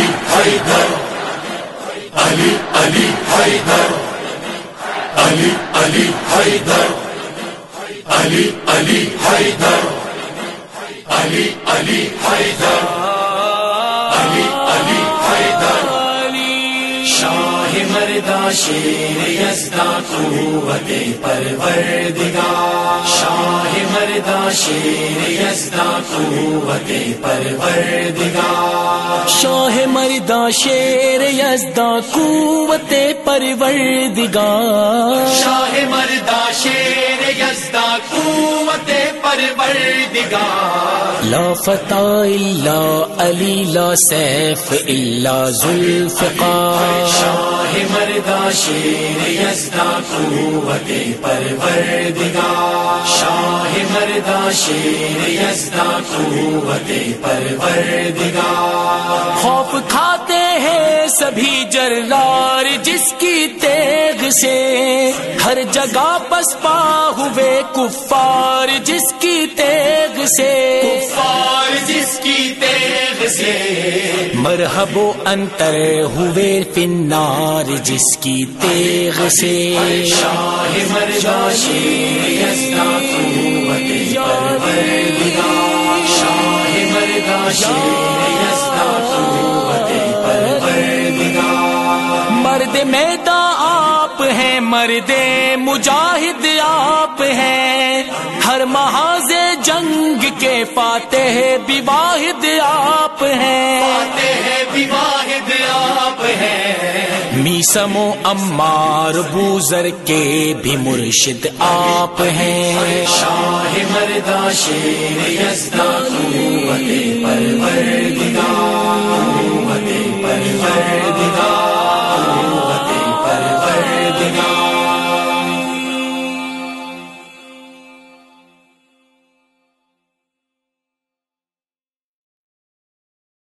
علی حیدر علی علی حیدر علی علی حیدر علی علی حیدر علی علی حیدر علی علی حیدر شاہ مردہ شیر یزداں قوت پروردگار شاہ مردہ شیر یزداں قوت پروردگار شاہ مردہ شیر یزداں قوت پروردگار شاہ مردہ شیر یزداں قوت پروردگار لا فتح الا علی لا سیف الا ذوالفقار شاہ مردہ شیر یزداں قوت پروردگار شاہ مردہ شیر یزداں قوت پروردگار خوف کھاتے ہیں سبھی جرار جس کی تیغ سے ہر جگہ پسپا ہوئے کفار جس کی تیغ سے کفار جس کی تیغ سے مرحب و انتر ہوئے فنار جس کی تیغ سے شاہ مردہ شیر یزداں قوت پروردگار شاہ مردہ شیر یزداں قوت پروردگار مرد میدان آپ ہیں مرد مجاہد آپ ہیں ہر محاذ جنگ کے فاتح بھی واحد آپ ہیں واحد آپ ہیں میسم و عمار بوذر کے بھی مرشد آپ ہیں شاہ مردہ شیر یزداں قوت پروردگار